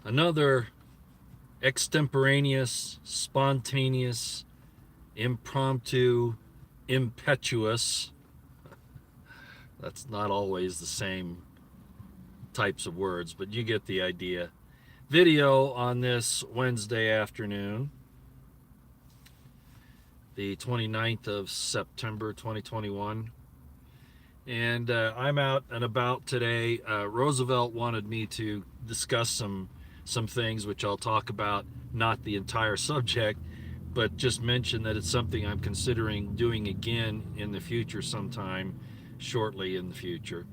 Another extemporaneous, spontaneous, impromptu, impetuous, that's not always the same types of words, but you get the idea, video on this Wednesday afternoon, the 29th of September 2021. And I'm out and about today. Roosevelt wanted me to discuss some things, which I'll talk about, not the entire subject, but just mention that it's something I'm considering doing again in the future sometime, shortly in the future.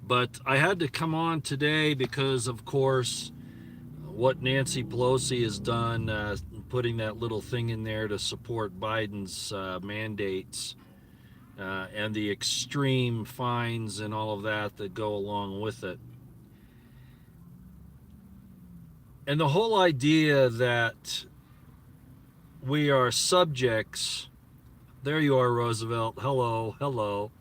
But I had to come on today because, of course, what Nancy Pelosi has done, putting that little thing in there to support Biden's mandates, and the extreme fines and all of that go along with it. And the whole idea that we are subjects, there you are, Roosevelt, hello, hello,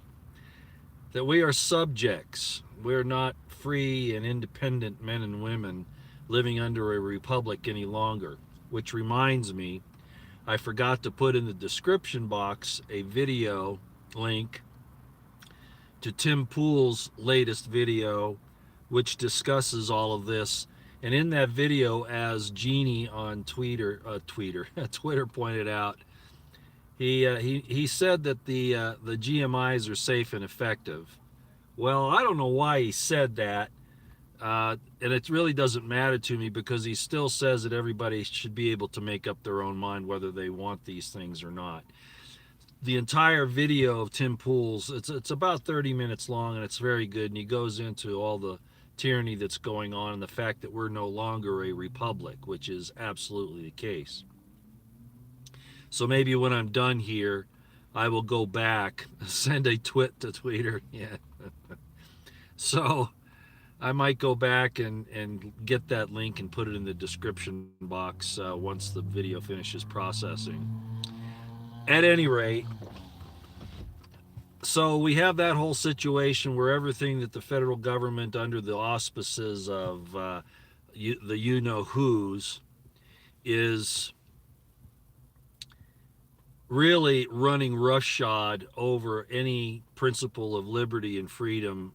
that we are subjects. We're not free and independent men and women living under a republic any longer. Which reminds me, I forgot to put in the description box a video link to Tim Pool's latest video, which discusses all of this. And in that video, as Jeannie on Twitter pointed out, he said that the GMIs are safe and effective. Well, I don't know why he said that, and it really doesn't matter to me because he still says that everybody should be able to make up their own mind whether they want these things or not. The entire video of Tim Pool's, it's about 30 minutes long, and it's very good, and he goes into all the tyranny that's going on and the fact that we're no longer a republic, which is absolutely the case. So maybe when I'm done here, I will go back, send a twit to Twitter. Yeah. So I might go back and get that link and put it in the description box once the video finishes processing. At any rate, so we have that whole situation where everything that the federal government, under the auspices of the you-know-who's, is really running roughshod over any principle of liberty and freedom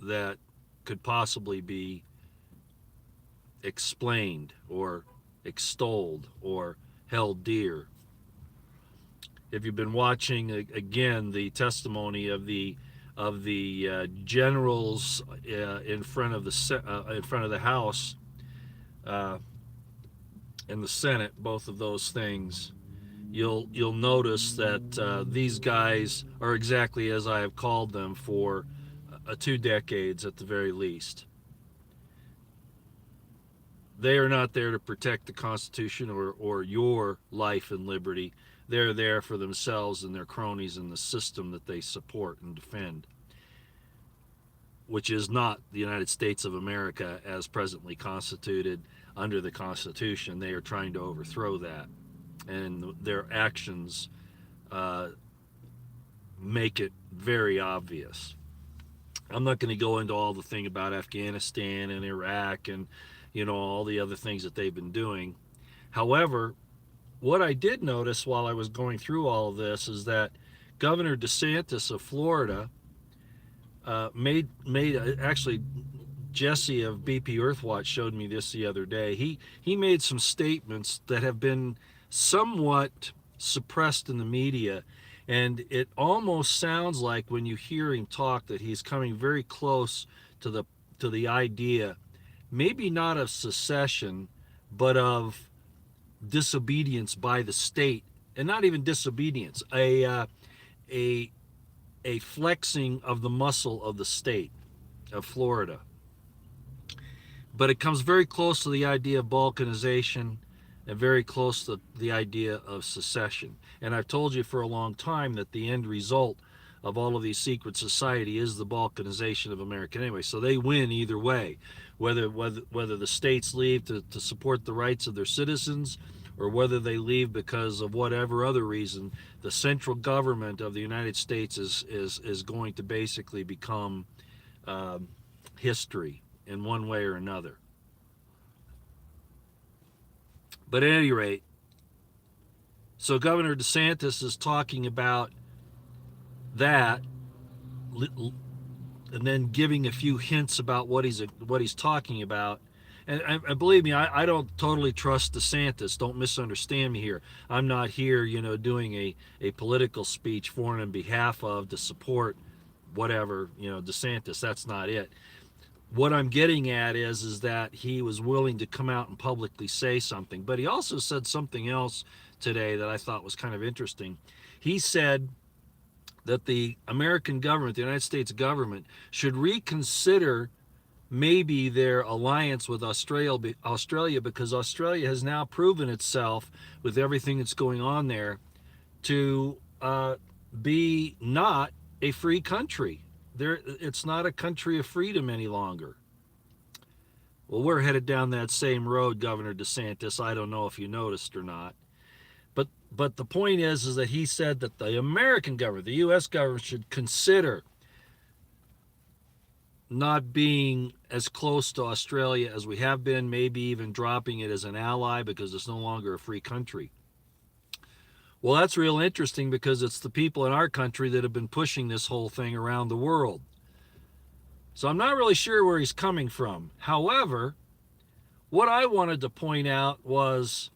that could possibly be explained or extolled or held dear. If you've been watching again the testimony of the generals in front of the House and the Senate, both of those things, you'll notice that these guys are exactly as I have called them for 2 decades at the very least. They are not there to protect the Constitution or your life and liberty. They're there for themselves and their cronies and the system that they support and defend, which is not the United States of America as presently constituted under the Constitution. They are trying to overthrow that, and their actions make it very obvious. I'm not going to go into all the thing about Afghanistan and Iraq and all the other things that they've been doing. However, what I did notice while I was going through all of this is that Governor DeSantis of Florida made actually, Jesse of BP Earthwatch showed me this the other day. He made some statements that have been somewhat suppressed in the media, and it almost sounds like when you hear him talk that he's coming very close to the idea, maybe not of secession, but of disobedience by the state, and not even disobedience, a flexing of the muscle of the state of Florida. But it comes very close to the idea of balkanization and very close to the idea of secession. And I've told you for a long time that the end result of all of these secret society is the balkanization of America anyway. So they win either way, whether the states leave to support the rights of their citizens, or whether they leave because of whatever other reason. The central government of the United States is going to basically become history in one way or another. But at any rate, so Governor DeSantis is talking about that, and then giving a few hints about what he's talking about. And believe me, I don't totally trust DeSantis. Don't misunderstand me here. I'm not here, doing a political speech for and on behalf of to support whatever, DeSantis. That's not it. What I'm getting at is that he was willing to come out and publicly say something. But he also said something else today that I thought was kind of interesting. He said that the American government, the United States government, should reconsider maybe their alliance with Australia, because Australia has now proven itself, with everything that's going on there, to be not a free country. It's not a country of freedom any longer. Well, we're headed down that same road, Governor DeSantis. I don't know if you noticed or not. But the point is that he said that the American government, the U.S. government, should consider not being as close to Australia as we have been, maybe even dropping it as an ally because it's no longer a free country. Well, that's real interesting because it's the people in our country that have been pushing this whole thing around the world. So I'm not really sure where he's coming from. However, what I wanted to point out was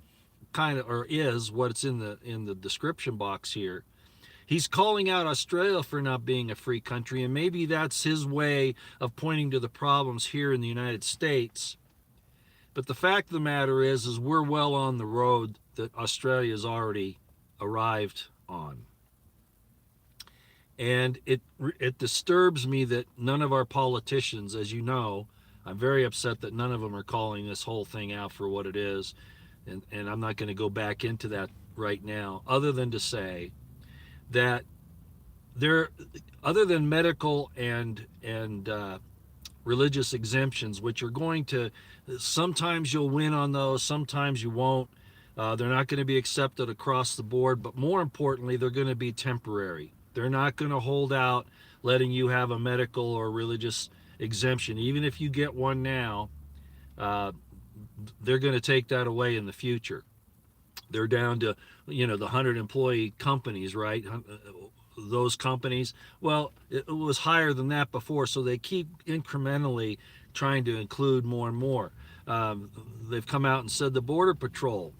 is what's in the description box here. He's calling out Australia for not being a free country, and maybe that's his way of pointing to the problems here in the United States. But the fact of the matter is we're well on the road that Australia has already arrived on. And it disturbs me that none of our politicians, as you know, I'm very upset that none of them are calling this whole thing out for what it is. And I'm not going to go back into that right now, other than to say that other than medical and religious exemptions, which are going to, sometimes you'll win on those, sometimes you won't. They're not going to be accepted across the board, but more importantly, they're going to be temporary. They're not going to hold out letting you have a medical or religious exemption. Even if you get one now, they're going to take that away in the future. They're down to, the 100 employee companies, right? Those companies, well, it was higher than that before, so they keep incrementally trying to include more and more. They've come out and said the Border Patrol,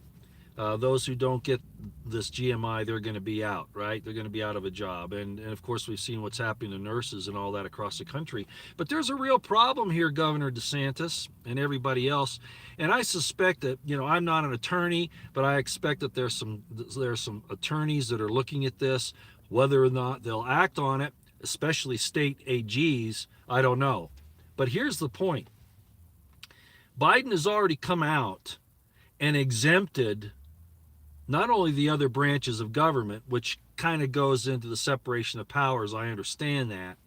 those who don't get this GMI, they're going to be out, right? They're going to be out of a job. And of course, we've seen what's happening to nurses and all that across the country. But there's a real problem here, Governor DeSantis and everybody else. And I suspect that, I'm not an attorney, but I expect that there's some attorneys that are looking at this. Whether or not they'll act on it, especially state AGs, I don't know. But here's the point. Biden has already come out and exempted not only the other branches of government, which kind of goes into the separation of powers, I understand that,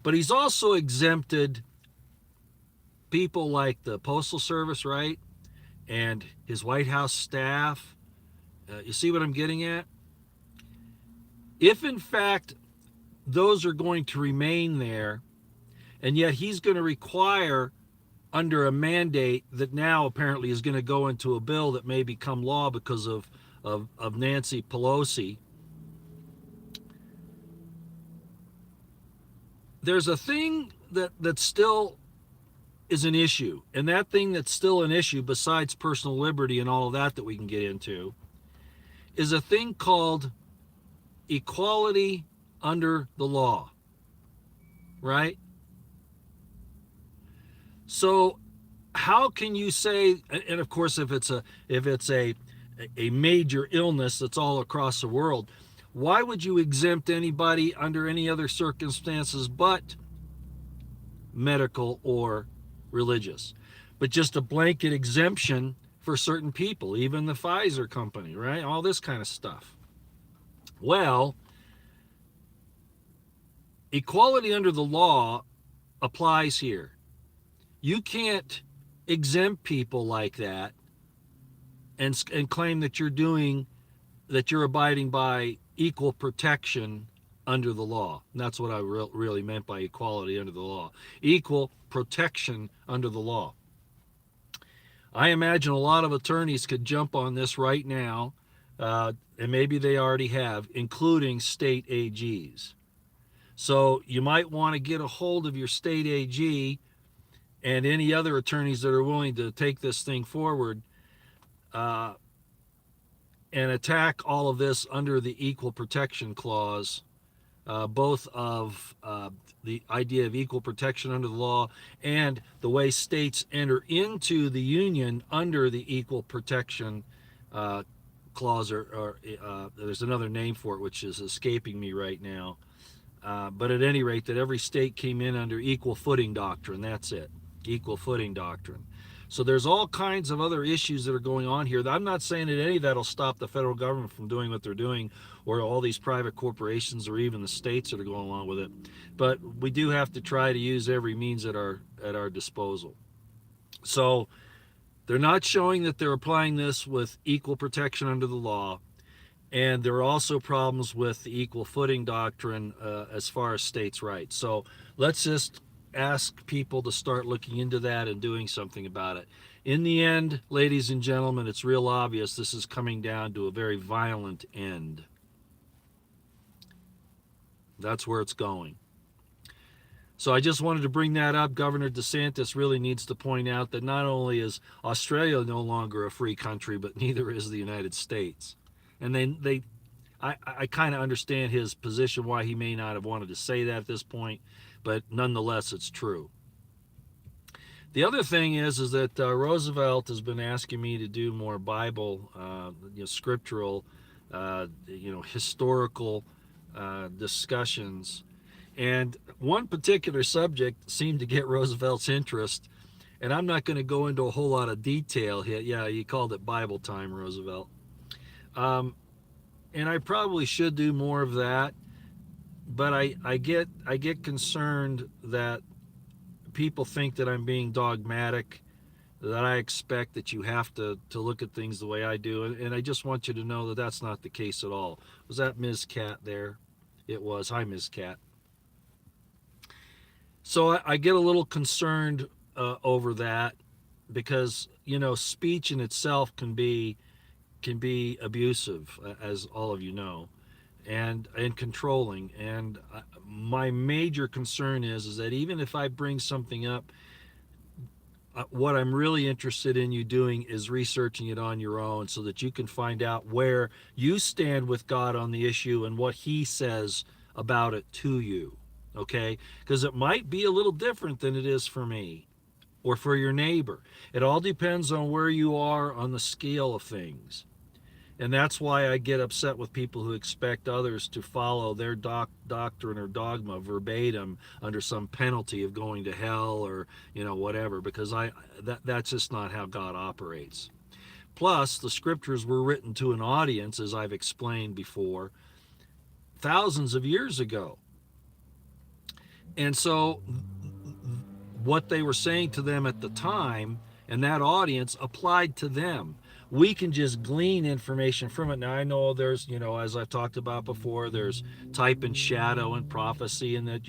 but he's also exempted people like the Postal Service, right? And his White House staff. You see what I'm getting at? If in fact those are going to remain there, and yet he's going to require, under a mandate that now apparently is going to go into a bill that may become law because of Nancy Pelosi, there's a thing that still is an issue. And that thing that's still an issue, besides personal liberty and all of that we can get into, is a thing called equality under the law, right? So how can you say, and of course if it's a major illness that's all across the world, why would you exempt anybody under any other circumstances but medical or religious? But just a blanket exemption for certain people, even the Pfizer company, right? All this kind of stuff. Well, equality under the law applies here. You can't exempt people like that and claim that you're abiding by equal protection under the law. And that's what I really meant by equality under the law. Equal protection under the law. I imagine a lot of attorneys could jump on this right now, and maybe they already have, including state AGs. So you might want to get a hold of your state AG and any other attorneys that are willing to take this thing forward, uh, and attack all of this under the Equal Protection Clause, both of the idea of equal protection under the law and the way states enter into the union under the Equal Protection uh, Clause, or there's another name for it which is escaping me right now. But at any rate, that every state came in under equal footing doctrine. That's it, equal footing doctrine. So there's all kinds of other issues that are going on here. I'm not saying that any of that will stop the federal government from doing what they're doing, or all these private corporations, or even the states that are going along with it. But we do have to try to use every means at our disposal. So they're not showing that they're applying this with equal protection under the law. And there are also problems with the equal footing doctrine as far as states' rights. So let's just ask people to start looking into that and doing something about it. In the end, ladies and gentlemen, it's real obvious this is coming down to a very violent end. That's where it's going. So I just wanted to bring that up. Governor DeSantis really needs to point out that not only is Australia no longer a free country, but neither is the United States. And I kind of understand his position, why he may not have wanted to say that at this point, but nonetheless, it's true. The other thing is that Roosevelt has been asking me to do more Bible, scriptural, historical discussions. And one particular subject seemed to get Roosevelt's interest, and I'm not going to go into a whole lot of detail here. Yeah, you called it Bible time, Roosevelt. And I probably should do more of that, but I get concerned that people think that I'm being dogmatic, that I expect that you have to look at things the way I do, and I just want you to know that that's not the case at all. Was that Ms. Cat there? It was. Hi, Ms. Cat. So I get a little concerned over that, because speech in itself can be abusive, as all of you know, and controlling. And my major concern is that even if I bring something up, what I'm really interested in you doing is researching it on your own, so that you can find out where you stand with God on the issue and what He says about it to you. Okay? Because it might be a little different than it is for me or for your neighbor. It all depends on where you are on the scale of things. And that's why I get upset with people who expect others to follow their doctrine or dogma verbatim under some penalty of going to hell, or whatever, because that's just not how God operates. Plus, the scriptures were written to an audience, as I've explained before, thousands of years ago. And so what they were saying to them at the time, and that audience, applied to them. We can just glean information from it. Now, I know there's, as I've talked about before, there's type and shadow and prophecy, and that,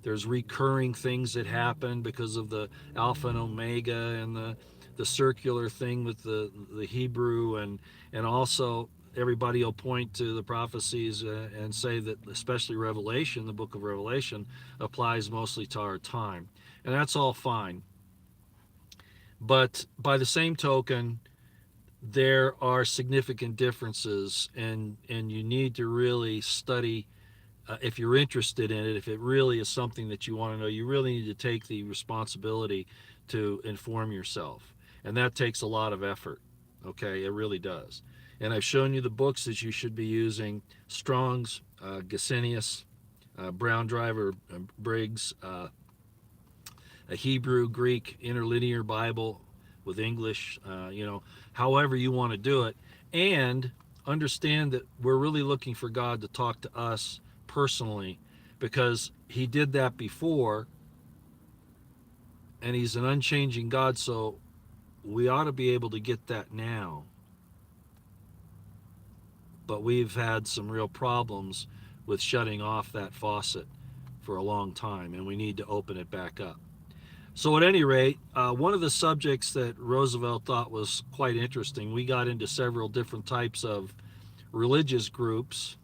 there's recurring things that happen because of the Alpha and Omega, and the circular thing with the Hebrew, and also everybody will point to the prophecies and say that especially Revelation, the book of Revelation, applies mostly to our time. And that's all fine. But by the same token, there are significant differences, and you need to really study, if you're interested in it, if it really is something that you want to know, you really need to take the responsibility to inform yourself. And that takes a lot of effort. Okay, it really does. And I've shown you the books that you should be using: Strong's, Gesenius, Brown Driver, Briggs, a Hebrew, Greek, interlinear Bible with English, however you want to do it. And understand that we're really looking for God to talk to us personally, because He did that before, and He's an unchanging God, so we ought to be able to get that now. But we've had some real problems with shutting off that faucet for a long time, and we need to open it back up. So, at any rate, one of the subjects that Roosevelt thought was quite interesting, we got into several different types of religious groups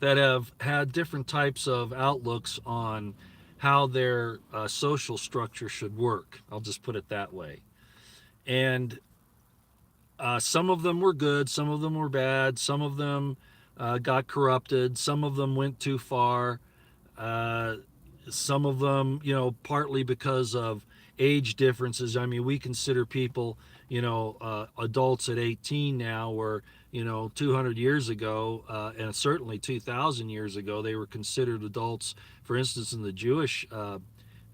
that have had different types of outlooks on how their social structure should work. I'll just put it that way. And some of them were good, some of them were bad, some of them got corrupted, some of them went too far. Uh, some of them, partly because of age differences. I mean, we consider people, adults at 18 now, where, 200 years ago, and certainly 2,000 years ago, they were considered adults. For instance, in the Jewish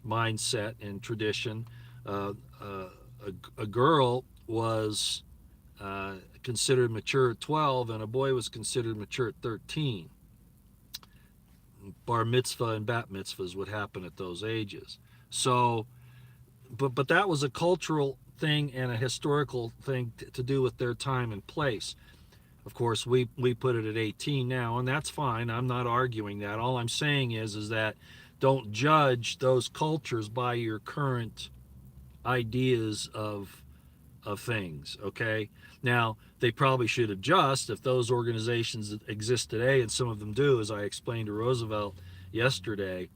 mindset and tradition, uh, uh, a girl was considered mature at 12, and a boy was considered mature at 13. Bar mitzvah and bat mitzvahs would happen at those ages. So, but that was a cultural thing and a historical thing to do with their time and place. Of course, we put it at 18 now, and that's fine. I'm not arguing that. All I'm saying is that don't judge those cultures by your current ideas of things. Okay, now they probably should adjust if those organizations that exist today, and some of them do, as I explained to Roosevelt yesterday.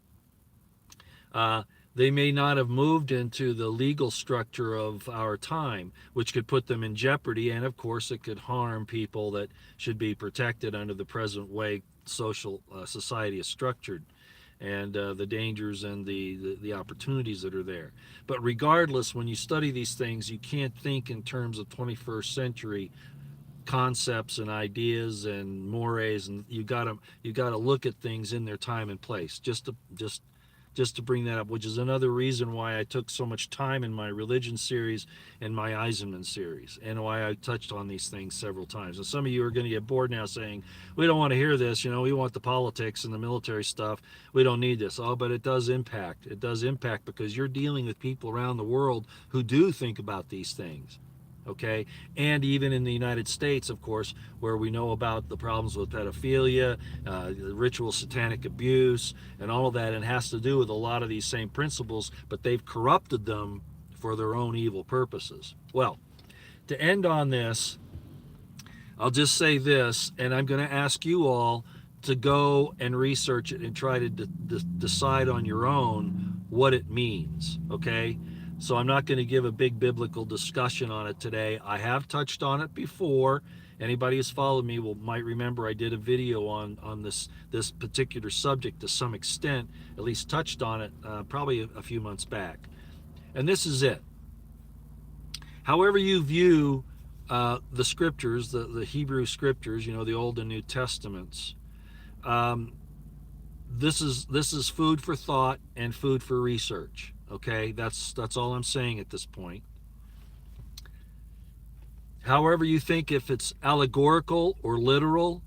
uh, they may not have moved into the legal structure of our time, which could put them in jeopardy, and of course it could harm people that should be protected under the present way social society is structured, and the dangers and the opportunities that are there. But regardless, when you study these things, you can't think in terms of 21st century concepts and ideas and mores, and you got to look at things in their time and place. Just to bring that up, which is another reason why I took so much time in my religion series and my Eisenman series, and why I touched on these things several times. And some of you are going to get bored now saying, we don't want to hear this, we want the politics and the military stuff. We don't need this. Oh, but it does impact. It does impact because you're dealing with people around the world who do think about these things. Okay, and even in the United States, of course, where we know about the problems with pedophilia, ritual satanic abuse, and all of that, and it has to do with a lot of these same principles, but they've corrupted them for their own evil purposes. Well, to end on this, I'll just say this, and I'm going to ask you all to go and research it and try to decide on your own what it means, okay? So I'm not going to give a big biblical discussion on it today. I have touched on it before. Anybody who's followed me might remember I did a video on this particular subject to some extent, at least touched on it probably a few months back. And this is it. However you view the scriptures, the Hebrew scriptures, the Old and New Testaments, um, this is food for thought and food for research. Okay, that's all I'm saying at this point. However you think, if it's allegorical or literal,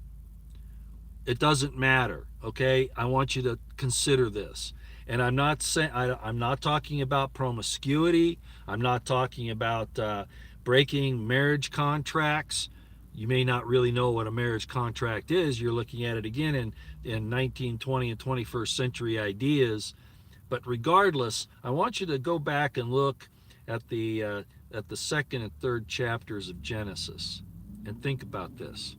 it doesn't matter. Okay, I want you to consider this. And I'm not saying I'm not talking about promiscuity. I'm not talking about breaking marriage contracts. You may not really know what a marriage contract is. You're looking at it again in 19, 20, and 21st century ideas. But regardless, I want you to go back and look at the second and third chapters of Genesis and think about this.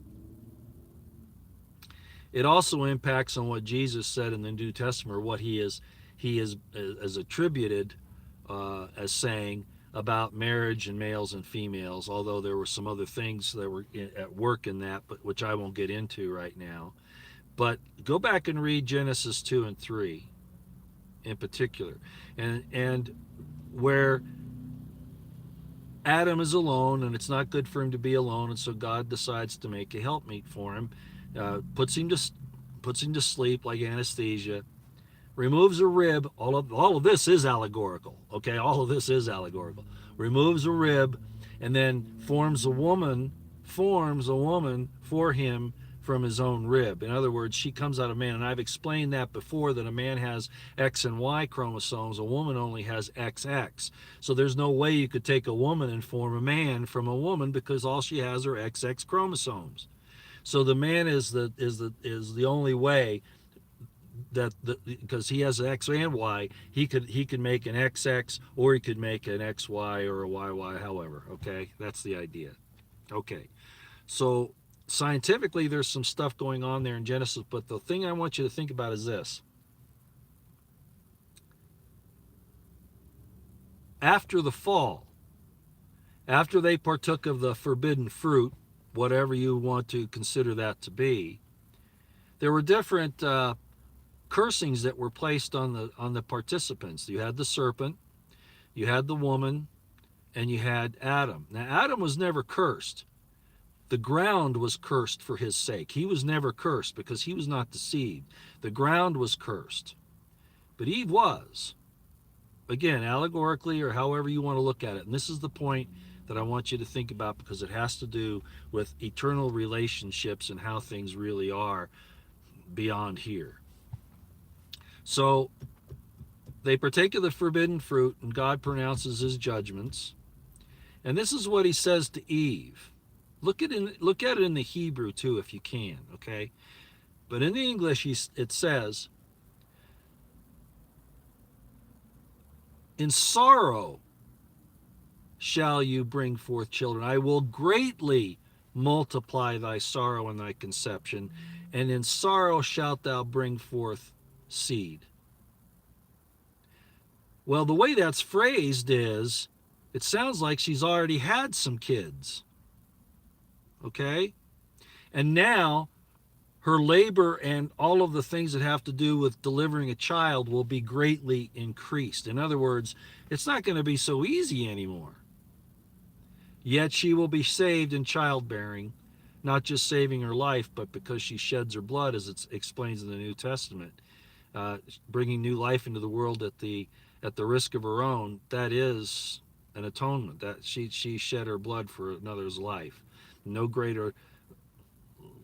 It also impacts on what Jesus said in the New Testament, or what he is attributed as saying about marriage and males and females. Although there were some other things that were at work in that, but which I won't get into right now. But go back and read Genesis 2 and 3 in particular, and where Adam is alone, and it's not good for him to be alone, and so God decides to make a helpmeet for him, puts him to sleep like anesthesia, removes a rib. All of this is allegorical. Okay, all of this is allegorical. Removes a rib, and then forms a woman for him from his own rib. In other words, she comes out of man. And I've explained that before, that a man has X and Y chromosomes, a woman only has XX. So there's no way you could take a woman and form a man from a woman, because all she has are XX chromosomes. So the man is the only way because he has an X and Y, he could make an XX, or he could make an XY or a YY, however. Okay, that's the idea. Okay, so scientifically, there's some stuff going on there in Genesis, but the thing I want you to think about is this: after the fall, after they partook of the forbidden fruit, whatever you want to consider that to be, there were different cursings that were placed on the participants. You had the serpent, you had the woman, and you had Adam. Now Adam was never cursed. The ground was cursed for his sake. He was never cursed because he was not deceived. The ground was cursed. But Eve was. Again, allegorically or however you want to look at it. And this is the point that I want you to think about because it has to do with eternal relationships and how things really are beyond here. So they partake of the forbidden fruit, and God pronounces his judgments. And this is what he says to Eve. Look at it in the Hebrew too, if you can, okay? But in the English, it says, "In sorrow shall you bring forth children. I will greatly multiply thy sorrow and thy conception, and in sorrow shalt thou bring forth seed." Well, the way that's phrased is, it sounds like she's already had some kids. Okay? And now her labor and all of the things that have to do with delivering a child will be greatly increased. In other words, it's not going to be so easy anymore. Yet she will be saved in childbearing, not just saving her life, but because she sheds her blood, as it explains in the New Testament, bringing new life into the world at the risk of her own. That is an atonement. That she shed her blood for another's life. No greater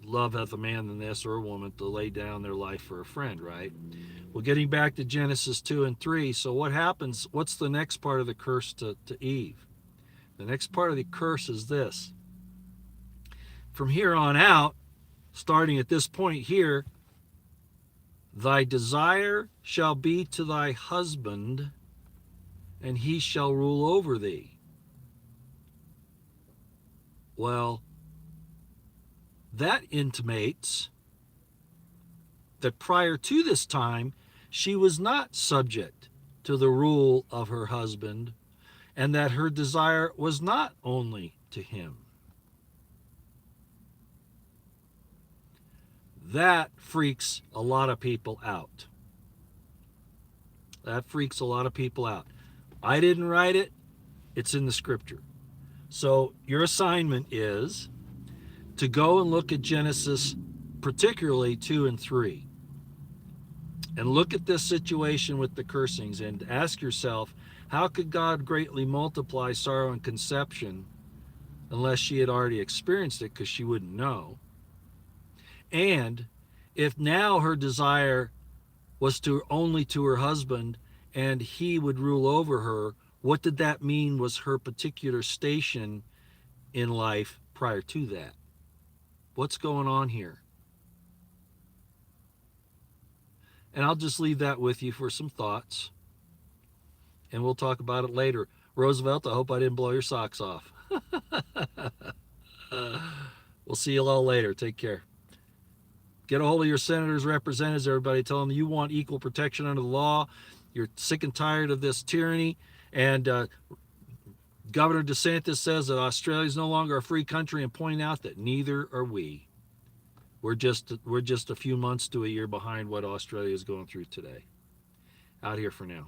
love hath a man than this, or a woman, to lay down their life for a friend, right? Well, getting back to Genesis 2 and 3, so what happens? What's the next part of the curse to Eve? The next part of the curse is this. From here on out, starting at this point here, thy desire shall be to thy husband, and he shall rule over thee. Well, that intimates that prior to this time, she was not subject to the rule of her husband, and that her desire was not only to him. That freaks a lot of people out. That freaks a lot of people out. I didn't write it. It's in the scripture. So your assignment is to go and look at Genesis, particularly 2 and 3, and look at this situation with the cursings and ask yourself, how could God greatly multiply sorrow and conception unless she had already experienced it, because she wouldn't know? And if now her desire was only to her husband and he would rule over her, what did that mean was her particular station in life prior to that? What's going on here? And I'll just leave that with you for some thoughts, and we'll talk about it later. Roosevelt, I hope I didn't blow your socks off. We'll see you all later. Take care. Get a hold of your senators, representatives, everybody. Tell them you want equal protection under the law. You're sick and tired of this tyranny. And Governor DeSantis says that Australia is no longer a free country, and point out that neither are we. We're just a few months to a year behind what Australia is going through today. Out here for now.